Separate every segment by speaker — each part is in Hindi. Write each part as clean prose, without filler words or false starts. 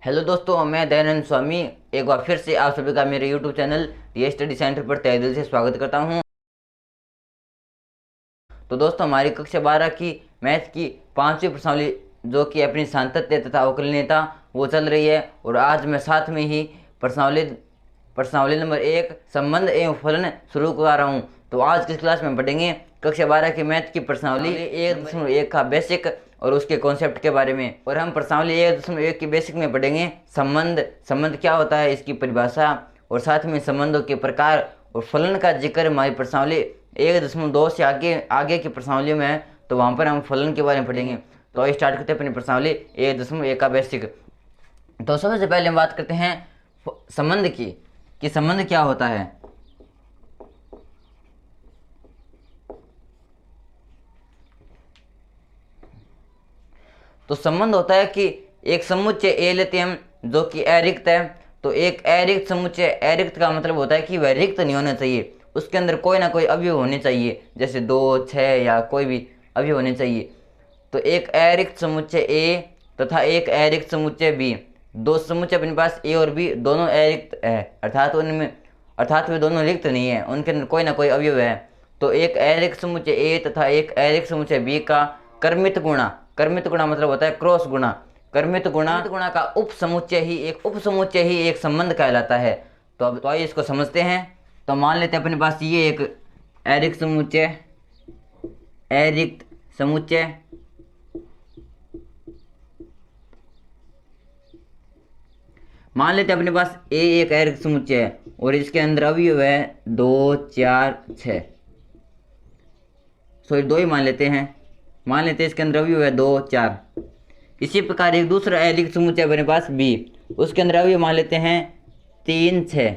Speaker 1: हेलो दोस्तों, मैं दयानंद स्वामी एक बार फिर से आप सभी का मेरे यूट्यूब चैनल ये स्टडी सेंटर पर तहे दिल से स्वागत करता हूं। तो दोस्तों, हमारी कक्षा 12 की मैथ की 5वीं प्रश्नावली जो कि अपनी सांतत्य तथा अवकलनीयता वो चल रही है। और आज मैं साथ में ही प्रश्नावली प्रश्नावली नंबर 1 संबंध एवं फलन शुरू कर रहा हूँ। तो आज की क्लास में पढ़ेंगे कक्षा 12 की मैथ की प्रश्नावली 1.1 का बेसिक और उसके कॉन्सेप्ट के बारे में। और हम प्रश्नावली 1.1 की बेसिक में पढ़ेंगे संबंध क्या होता है, इसकी परिभाषा, और साथ में संबंधों के प्रकार और फलन का जिक्र हमारी प्रश्नावली 1.2 से आगे की प्रश्नावलियों में है। तो वहाँ पर हम फलन के बारे में पढ़ेंगे। तो स्टार्ट करते हैं अपनी प्रश्नावली 1.1 का बेसिक। तो सबसे पहले हम बात करते हैं संबंध की कि संबंध क्या होता है। तो संबंध होता है कि एक समुच्चय ए लेते हैं हम जो कि अरिक्त है। तो एक अरिक्त समुच्चय, अरिक्त का मतलब होता है कि वह रिक्त नहीं होना चाहिए, उसके अंदर कोई ना कोई अवयव होने चाहिए, जैसे 2, 6 या कोई भी अवयव होने चाहिए। तो एक अरिक्त समुच्चय ए तथा एक अरिक्त समुच्चय बी, दो समुच्चय अपने पास ए और बी दोनों अरिक्त है, अर्थात वे दोनों रिक्त नहीं है, उनके अंदर कोई ना कोई अवयव है। तो एक अरिक्त समुच्चय ए तथा एक अरिक्त समुच्चय बी का कर्मित गुणा मतलब होता है क्रॉस गुणा। कर्मित गुणा का उप समुच्चय ही एक संबंध कहलाता है। तो अब तो आइए इसको समझते हैं। तो मान लेते हैं अपने पास ये एक अरिक्त समुच्चय मान लेते हैं अपने पास ए एक अरिक्त समुच्चय है और इसके अंदर अवयव है 2, 4, 6। सॉरी, 2 ही मान लेते हैं इसके अंदर अवयव है 2, 4। इसी प्रकार एक दूसरा अरिक्त समुच्चय अपने पास बी, उसके अंदर अवयव मान लेते हैं 3, 6।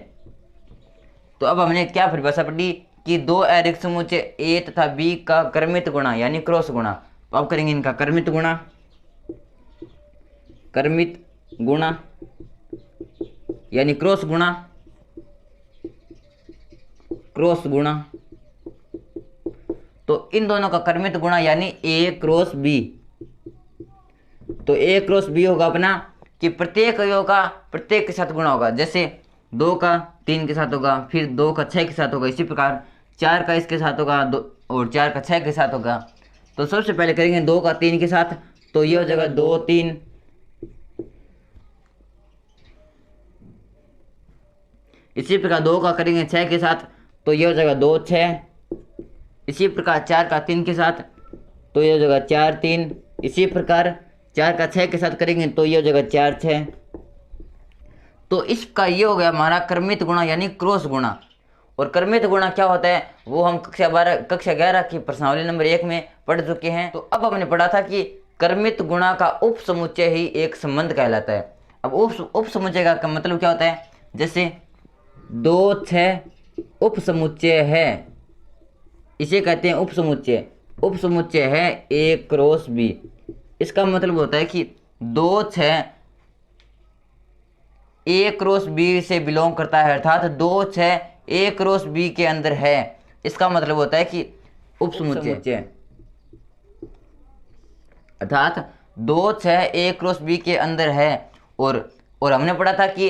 Speaker 1: तो अब हमने क्या परिभाषा पढ़ी कि दो अरिक्त समुच्चय ए तथा बी का कर्मित गुणा यानी क्रॉस गुणा। तो अब करेंगे इनका कर्मित गुणा यानी क्रॉस गुणा। तो इन दोनों का कर्मित गुणा यानी ए क्रॉस बी। तो ए क्रॉस बी होगा अपना कि प्रत्येक अवयव का प्रत्येक के साथ गुणा होगा, जैसे 2 का 3 के साथ होगा, फिर 2 का 6 के साथ होगा, इसी प्रकार 4 का इसके साथ होगा और 4 का 6 के साथ होगा। तो सबसे पहले करेंगे 2 का 3 के साथ, तो ये हो जाएगा 2, 3। इसी प्रकार 2 का करेंगे 6 के साथ, तो ये हो जाएगा 2, 6। इसी प्रकार 4 का 3 के साथ, तो ये हो जाएगा 4, 3। इसी प्रकार 4 का 6 के साथ करेंगे तो ये हो जाएगा 4, 6। तो इसका ये हो गया हमारा कर्मित गुणा यानी क्रॉस गुणा। और कर्मित गुणा क्या होता है वो हम कक्षा 11 की प्रश्नावली नंबर 1 में पढ़ चुके हैं। तो अब हमने पढ़ा था कि कर्मित गुणा का उप समुच्चय ही एक संबंध कहलाता है। अब उप समुच्चय का मतलब क्या होता है, जैसे 2, 6 उप समुच्चय है, इसे कहते हैं उप समुच्चय है ए क्रॉस बी। इसका मतलब होता है कि 2, 6 ए क्रॉस बी से बिलोंग करता है, अर्थात 2, 6 ए क्रॉस बी के अंदर है। इसका मतलब होता है कि उप समुच्चय अर्थात 2, 6 ए क्रॉस बी के अंदर है। और हमने पढ़ा था कि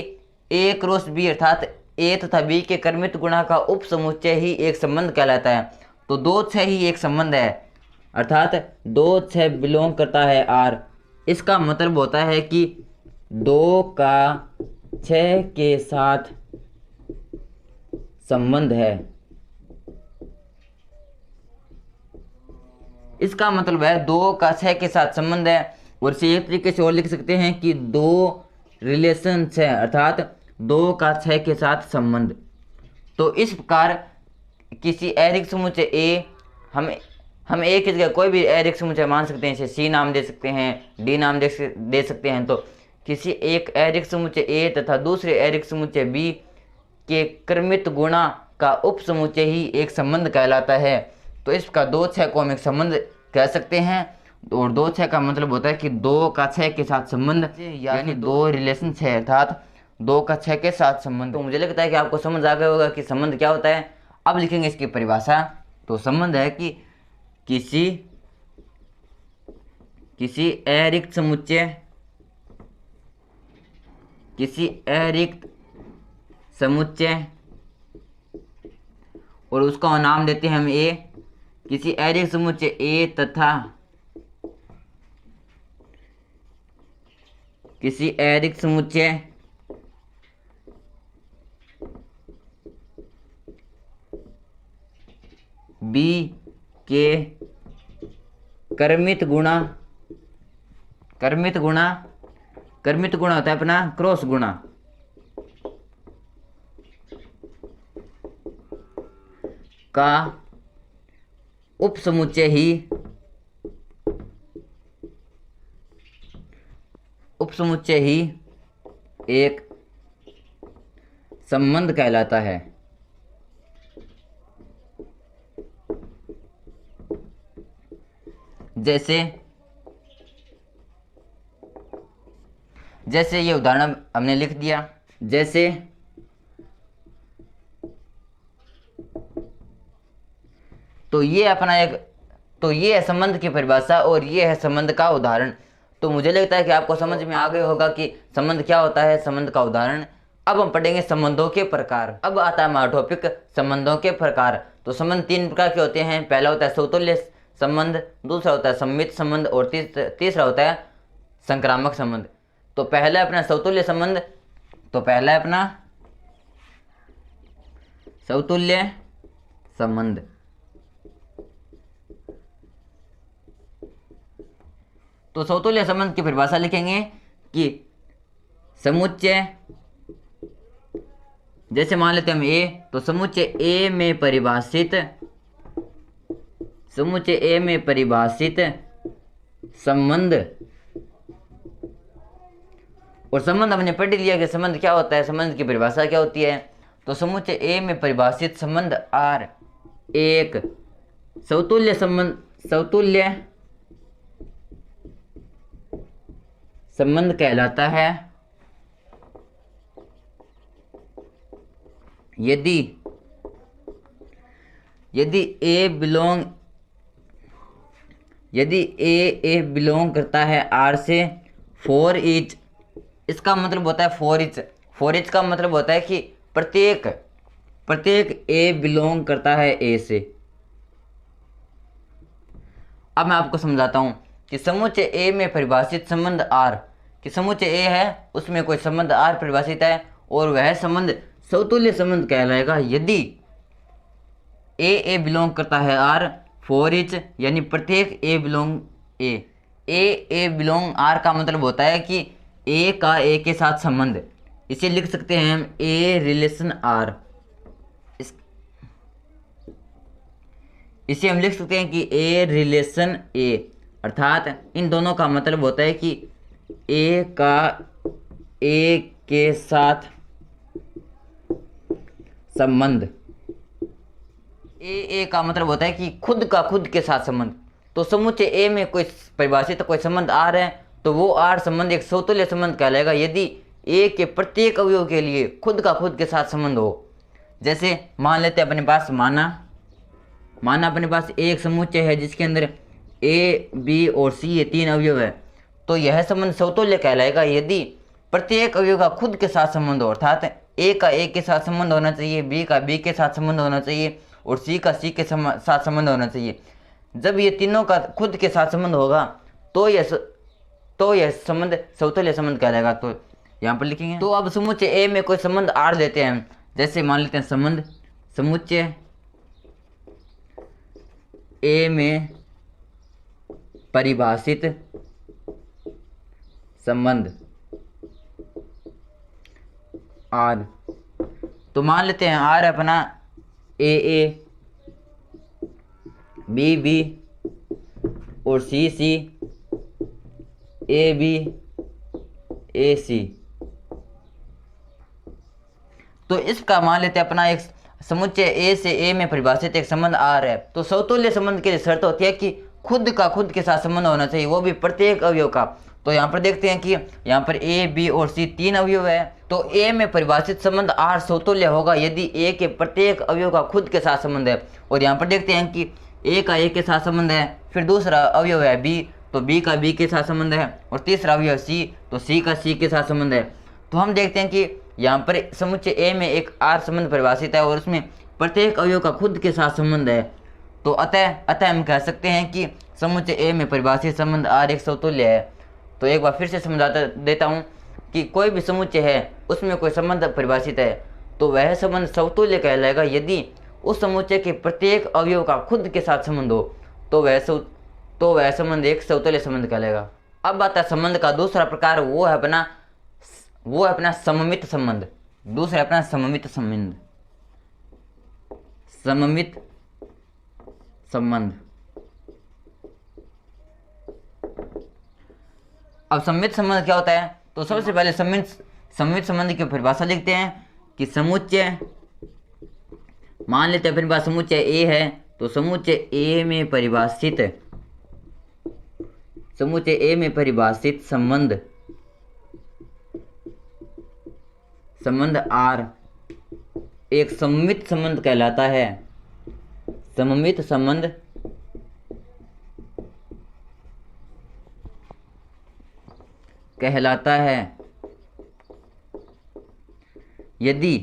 Speaker 1: ए क्रॉस बी अर्थात ए तथा बी के कर्मित गुणा का उप समुच्चय ही एक संबंध कहलाता है। तो 2, 6 ही एक संबंध है, अर्थात 2, 6 बिलोंग करता है आर। इसका मतलब होता है कि 2 का 6 के साथ संबंध है। इसका मतलब है 2 का 6 के साथ संबंध है। और इसे एक तरीके से और लिख सकते हैं कि 2 रिलेशन है, अर्थात 2 का 6 के साथ संबंध। तो इस प्रकार किसी अरिक्त समुच्चय ए हम एक की जगह कोई भी अरिक्त समुच्चय मान सकते हैं, जैसे सी नाम दे सकते हैं, डी नाम दे सकते हैं। तो किसी एक अरिक्त समुच्चय ए तथा दूसरे अरिक्त समुच्चय बी के कर्मित गुणा का उप समुच्चय ही एक संबंध कहलाता है। तो इसका 2, 6 को हम एक संबंध कह सकते हैं। और 2, 6 का मतलब होता है कि 2 का 6 के साथ संबंध यानी 2 रिलेशन है, अर्थात 2 का 6 के साथ संबंध। तो मुझे लगता है कि आपको समझ आ गया होगा कि संबंध क्या होता है। अब लिखेंगे इसकी परिभाषा। तो संबंध है कि किसी अरिक्त समुच्चय किसी अरिक्त समुच्चय, और उसका नाम देते हैं हम ए, किसी अरिक्त समुच्चय ए तथा किसी अरिक्त समुच्चय बी के कर्मित गुणा होता है अपना क्रॉस गुणा का उपसमुच्चय ही एक संबंध कहलाता है। जैसे ये उदाहरण हमने लिख दिया, जैसे तो ये है संबंध की परिभाषा और ये है संबंध का उदाहरण। तो मुझे लगता है कि आपको समझ में आ गया होगा कि संबंध क्या होता है, संबंध का उदाहरण। अब हम पढ़ेंगे संबंधों के प्रकार। अब आता है हमारा टॉपिक संबंधों के प्रकार। तो संबंध 3 प्रकार के होते हैं। पहला होता है समतुल्य संबंध, दूसरा होता है सममित संबंध और तीसरा होता है संक्रामक संबंध। तो पहला अपना समतुल्य संबंध, तो पहला है अपना समतुल्य संबंध। तो समतुल्य संबंध की परिभाषा लिखेंगे कि समुच्चय, जैसे मान लेते हैं हम ए, तो समुच्चय ए में परिभाषित संबंध, और संबंध हमने पढ़ लिया कि संबंध क्या होता है, संबंध की परिभाषा क्या होती है। तो समुच्चय ए में परिभाषित संबंध आर एक समतुल्य संबंध कहलाता है यदि ए बिलोंग करता है आर से फॉर ईच। इसका मतलब होता है फॉर ईच का मतलब होता है कि प्रत्येक ए बिलोंग करता है ए से। अब मैं आपको समझाता हूं कि समुच्चय ए में परिभाषित संबंध आर, कि समुच्चय ए है उसमें कोई संबंध आर परिभाषित है और वह संबंध समतुल्य संबंध कहलाएगा यदि ए बिलोंग करता है आर फॉर ईच, यानी प्रत्येक ए बिलोंग ए बिलोंग आर का मतलब होता है कि ए का ए के साथ संबंध। इसे लिख सकते हैं हम ए रिलेशन आर। इसे हम लिख सकते हैं कि ए रिलेशन ए, अर्थात इन दोनों का मतलब होता है कि ए का ए के साथ संबंध। ए का मतलब होता है कि खुद के साथ संबंध। तो समुच्चय ए में कोई परिभाषित कोई संबंध आर है तो वो आर संबंध एक समतुल्य संबंध कहलाएगा यदि ए के प्रत्येक अवयव के लिए खुद के साथ संबंध हो। जैसे मान लेते हैं अपने पास माना अपने पास एक समुच्चय है जिसके अंदर ए बी और सी ये 3 अवयव है, तो यह संबंध समतुल्य कहलाएगा यदि प्रत्येक अवयव का खुद के साथ संबंध हो, अर्थात ए का ए के साथ संबंध होना चाहिए, बी का बी के साथ संबंध होना चाहिए और सी का सी के साथ संबंध होना चाहिए। जब ये तीनों का खुद के साथ संबंध होगा तो यह संबंध समतुल्य संबंध कहलाएगा। तो यहाँ पर लिखेंगे। तो अब समुच्चय ए में कोई संबंध आर लेते हैं, जैसे मान लेते हैं समुच्चय ए में परिभाषित संबंध आर। तो मान लेते हैं आर अपना ए बी और सी ए सी। तो इसका मान लेते हैं अपना एक समुच्चय ए से ए में परिभाषित एक संबंध आर है। तो समतुल्य संबंध के लिए शर्त होती है कि खुद के साथ संबंध होना चाहिए, वो भी प्रत्येक अवयव का। तो यहाँ पर देखते हैं कि यहाँ पर ए बी और सी 3 अवयव है, तो ए में परिभाषित संबंध आर समतुल्य होगा यदि ए के प्रत्येक अवयव का खुद के साथ संबंध है। और यहाँ पर देखते हैं कि ए का ए के साथ संबंध है, फिर दूसरा अवयव है बी, तो बी का बी के साथ संबंध है, और तीसरा अवयव सी, तो सी का सी के साथ संबंध है। तो हम देखते हैं कि यहाँ पर समुच्चय ए में एक आर संबंध परिभाषित है और उसमें प्रत्येक अवयव का खुद के साथ संबंध है। तो अतः हम कह सकते हैं कि समुच्चय ए में परिभाषित संबंध आर एक समतुल्य है। तो एक बार फिर से समझा देता हूँ कि कोई भी समुच्चय है उसमें कोई संबंध परिभाषित है तो वह संबंध समतुल्य कहलाएगा यदि उस समुच्चय के प्रत्येक अवयव का खुद के साथ संबंध हो तो वह संबंध एक समतुल्य संबंध कहलाएगा। अब आता है संबंध का दूसरा प्रकार, वो है अपना सममित संबंध। दूसरा अपना सममित संबंध। सममित संबंध। अब सममित संबंध क्या होता है? तो सबसे पहले सममित संबंध की परिभाषा लिखते हैं कि समुच्चय, मान लेते हैं अपने पास समुच्चय ए है, तो समुच्चय ए में परिभाषित संबंध आर एक सममित संबंध कहलाता है। सममित संबंध कहलाता है यदि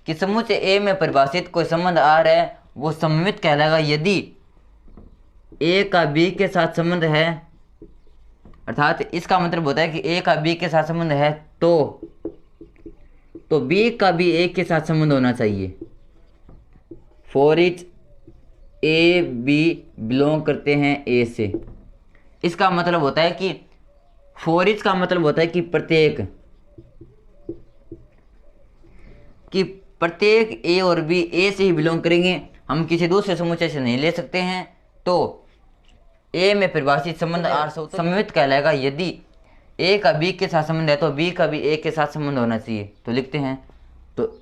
Speaker 1: कि समुच्चय ए में परिभाषित कोई संबंध आर है वो सममित कहलाएगा यदि ए का बी के साथ संबंध है, अर्थात इसका मतलब होता है कि ए का बी के साथ संबंध है तो बी का भी ए के साथ संबंध होना चाहिए। For each A B belong करते हैं ए से। इसका मतलब होता है कि फॉर इच का मतलब होता है कि प्रत्येक ए और बी ए से ही बिलोंग करेंगे, हम किसी दूसरे समुच्चय से नहीं ले सकते हैं। तो ए में परिभाषित संबंध आर सममित कहलाएगा यदि ए का बी के साथ संबंध है तो बी का भी ए के साथ संबंध होना चाहिए। तो लिखते हैं, तो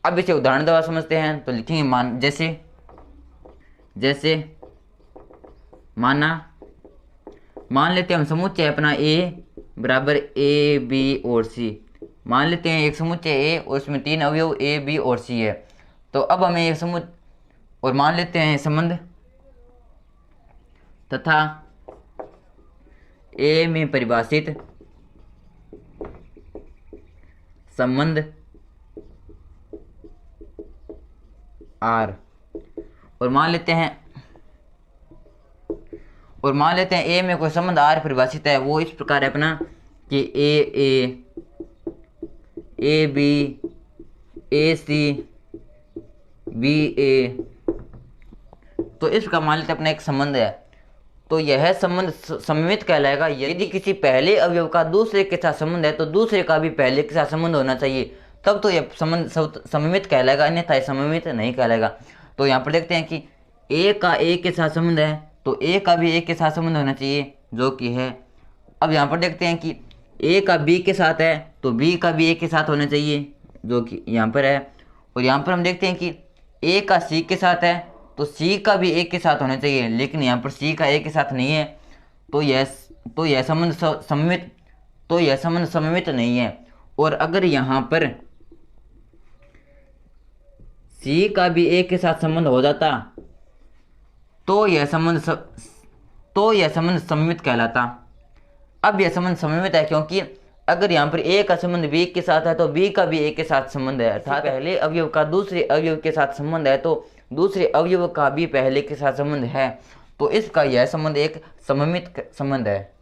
Speaker 1: अब इसे उदाहरण द्वारा समझते हैं। तो लिखेंगे जैसे मान लेते हैं हम समुच्चय अपना ए बराबर ए बी और सी। मान लेते हैं एक समुच्चय ए और उसमें 3 अवयव ए बी और सी है। तो अब हमें एक समुच्चय और मान लेते हैं संबंध तथा ए में परिभाषित संबंध आर और मान लेते हैं ए में कोई संबंध आर परिभाषित है। वो इस प्रकार है अपना कि A B A C B ए। तो इस प्रकार मान लेते हैं अपना एक संबंध है तो यह संबंध सममित कहलाएगा यदि किसी पहले अवयव का दूसरे के साथ संबंध है तो दूसरे का भी पहले के साथ संबंध होना चाहिए, तब तो यह संबंध सममित कहलाएगा, अन्यथा सममित नहीं कहलाएगा। तो यहाँ पर देखते हैं कि ए का ए के साथ संबंध है तो ए का भी ए के साथ संबंध होना चाहिए जो कि है। अब यहाँ पर देखते हैं कि ए का बी के साथ है तो बी का भी ए के साथ होना चाहिए जो कि यहाँ पर है। और यहाँ पर हम देखते हैं कि ए का सी के साथ है तो सी का भी ए के साथ होना चाहिए, लेकिन यहाँ पर सी का ए के साथ नहीं है तो यह संबंध सममित नहीं है। और अगर यहाँ पर सी का भी ए के साथ संबंध हो जाता तो यह संबंध सममित कहलाता। अब यह संबंध सममित है क्योंकि अगर यहाँ पर ए का संबंध बी के साथ है तो बी का भी ए के साथ संबंध है, अर्थात पहले अवयव का दूसरे अवयव के साथ संबंध है तो दूसरे अवयव का भी पहले के साथ संबंध है, तो इसका यह संबंध एक सममित संबंध है।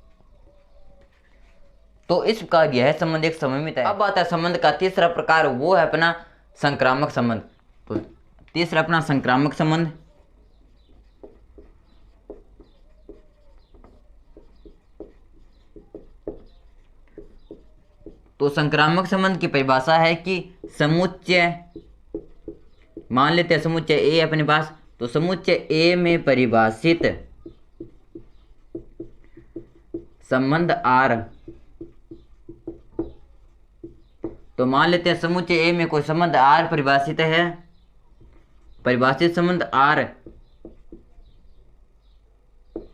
Speaker 1: तो इस प्रकार यह संबंध एक सममित है। अब आता है संबंध का तीसरा प्रकार, वो है अपना संक्रामक संबंध। तो तीसरा अपना संक्रामक संबंध। तो संक्रामक संबंध की परिभाषा है कि समुच्चय, मान लेते हैं समुच्चय ए अपने पास, तो समुच्चय ए में परिभाषित संबंध आर। तो मान लेते हैं समुच्चय ए में कोई संबंध आर परिभाषित है, परिभाषित संबंध आर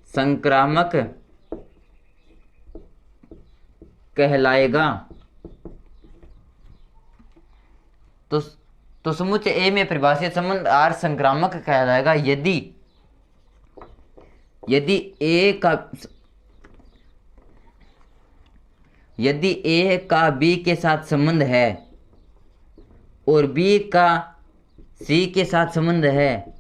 Speaker 1: संक्रामक कहलाएगा। तो समुच्चय ए में परिभाषित संबंध आर संक्रामक कहलाएगा यदि ए का यदि ए का बी के साथ संबंध है और बी का सी के साथ संबंध है,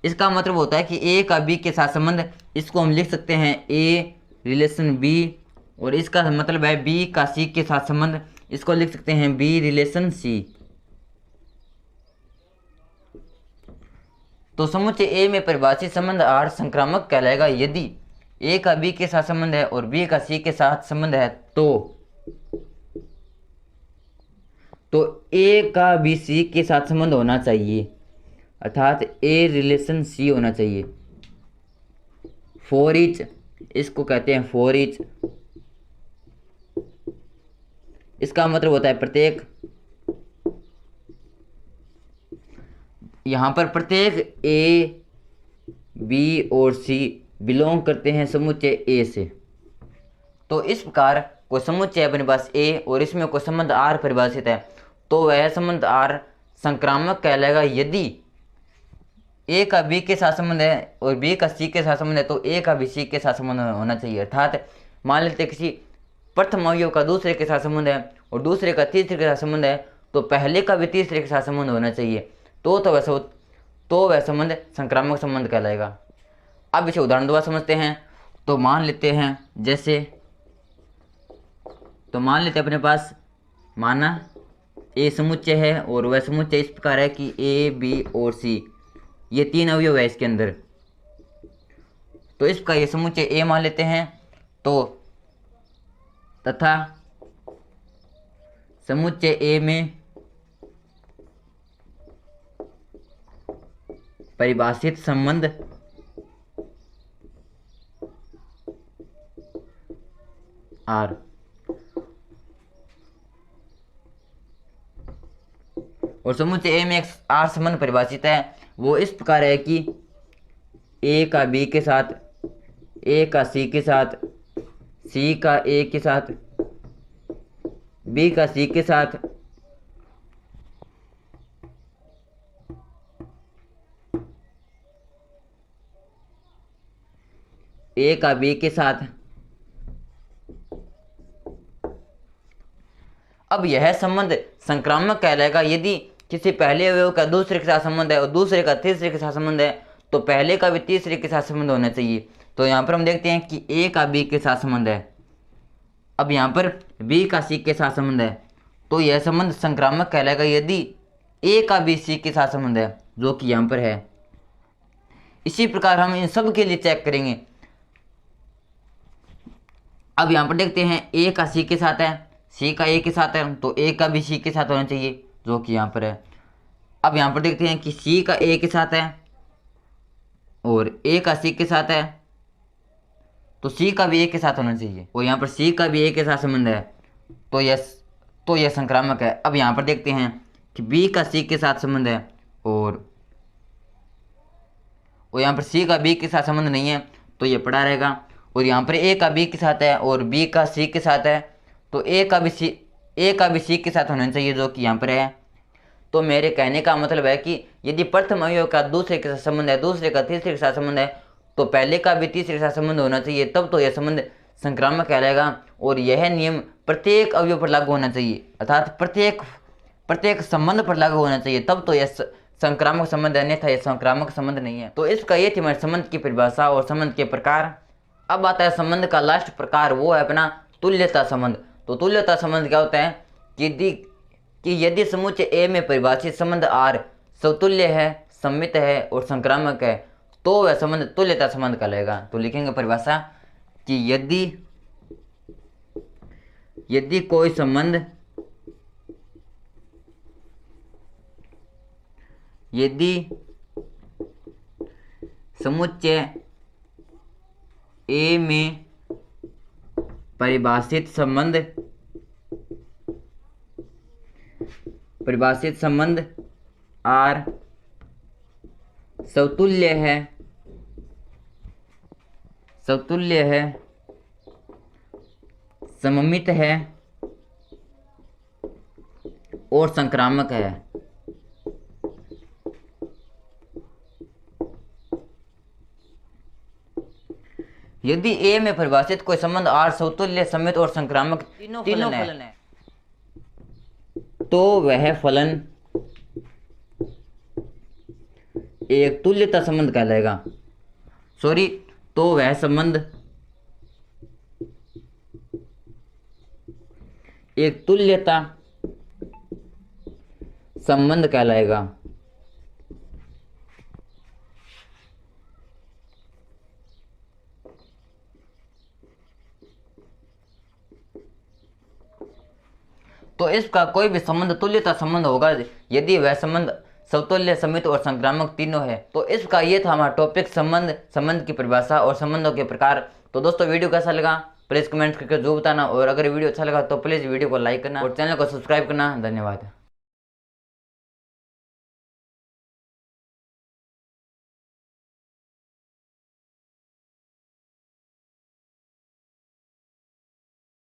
Speaker 1: इसका मतलब होता है कि ए का बी के साथ संबंध, इसको हम लिख सकते हैं ए रिलेशन बी, और इसका मतलब है बी का सी के साथ संबंध, इसको लिख सकते हैं बी रिलेशन सी। तो समुच्चय ए में परिभाषित संबंध आर संक्रामक कहलाएगा यदि ए का बी के साथ संबंध है और बी का सी के साथ संबंध है, तो ए का बी सी के साथ संबंध होना चाहिए, अर्थात ए रिलेशन सी होना चाहिए। फॉर ईच, इसको कहते हैं फॉर ईच, इसका मतलब होता है प्रत्येक, यहाँ पर प्रत्येक ए बी और सी बिलोंग करते हैं समुच्चय ए से। तो इस प्रकार कोई समुच्चय अपने पास ए और इसमें कोई संबंध आर परिभाषित है, तो वह संबंध आर संक्रामक कहलाएगा यदि ए का बी के साथ संबंध है और बी का सी के साथ संबंध है, तो ए का भी सी के साथ संबंध होना चाहिए। अर्थात मान लेते किसी प्रथम अवयव का दूसरे के साथ संबंध है और दूसरे का तीसरे के साथ संबंध है, तो पहले का भी तीसरे के साथ संबंध होना चाहिए, तो वह संबंध संक्रामक संबंध कहलाएगा। अब इसे उदाहरण द्वारा समझते हैं। तो मान लेते हैं अपने पास माना ए समुच्चय है और वह समुच्चय इस प्रकार है कि ए बी और सी ये तीन अवयव है इसके अंदर। तो इसका ये समुच्चय ए मान लेते हैं। तो तथा समुच्चय ए में परिभाषित संबंध आर, और समुच्चय ए में एक आर संबंध परिभाषित है। वो इस प्रकार है कि ए का बी के साथ, ए का सी के साथ, सी का ए के साथ, बी का सी के साथ, ए का बी के साथ। अब यह संबंध संक्रामक कहलाएगा यदि किसी पहले अवयव का दूसरे के साथ संबंध है और दूसरे का तीसरे के साथ संबंध है, तो पहले का भी तीसरे के साथ संबंध होना चाहिए। तो यहाँ पर हम देखते हैं कि ए का बी के साथ संबंध है, अब यहाँ पर बी का सी के साथ संबंध है, तो यह संबंध संक्रामक कहलाएगा यदि ए का बी सी के साथ संबंध है, जो कि यहाँ पर है। इसी प्रकार हम इन सब के लिए चेक करेंगे। अब यहाँ पर देखते हैं ए का सी के साथ है, सी का ए के साथ है, तो ए का भी सी के साथ होना चाहिए, जो कि यहाँ पर है। अब यहाँ पर देखते हैं कि सी का ए के साथ है और ए का सी के साथ है, तो सी का भी ए के साथ होना चाहिए, और यहाँ पर सी का भी ए के साथ संबंध है, तो यह संक्रामक है। अब यहाँ पर देखते हैं कि बी का सी के साथ संबंध है और यहाँ पर सी का बी के साथ संबंध नहीं है, तो ये पड़ा रहेगा। और यहाँ पर ए का बी के साथ है और बी का सी के साथ है, तो ए का भी सी के साथ होना चाहिए, जो कि यहाँ पर है। तो मेरे कहने का मतलब है कि यदि प्रथम अवयव का दूसरे के साथ संबंध है, दूसरे का तीसरे के साथ संबंध है, तो पहले का भी तीसरे के साथ संबंध होना चाहिए, तब तो यह संबंध संक्रामक कहलाएगा। और यह नियम प्रत्येक अवयव पर लागू होना चाहिए, अर्थात प्रत्येक संबंध पर लागू होना चाहिए, तब तो यह संक्रामक संबंध है, अन्यथा यह संक्रामक संबंध नहीं है। तो इसका ये थी हमारे संबंध की परिभाषा और संबंध के प्रकार। अब आता है संबंध का लास्ट प्रकार, वो है अपना तुल्यता संबंध। तो तुल्यता संबंध क्या होता है कि यदि समुच्चय ए में परिभाषित संबंध आर समतुल्य है, सममित है और संक्रामक है, तो वह संबंध तुल्यता संबंध कहलाएगा। तो लिखेंगे परिभाषा कि यदि कोई संबंध समुच्चय ए में परिभाषित संबंध आर समतुल्य है, सममित है और संक्रामक है, यदि ए में परिभाषित कोई संबंध आर समतुल्य, समित और संक्रामक तीनों फलन है तो वह फलन एक तुल्यता संबंध कहलाएगा। तो वह संबंध एक तुल्यता संबंध कहलाएगा। तो इसका कोई भी संबंध तुल्यता संबंध होगा यदि वह संबंध समतुल्य, समित और संक्रामक तीनों है। तो इसका ये था हमारा टॉपिक संबंध की परिभाषा और संबंधों के प्रकार। तो दोस्तों वीडियो कैसा लगा प्लीज़ कमेंट करके जरूर बताना, और अगर वीडियो अच्छा लगा तो प्लीज़ वीडियो को लाइक करना और चैनल को सब्सक्राइब करना। धन्यवाद।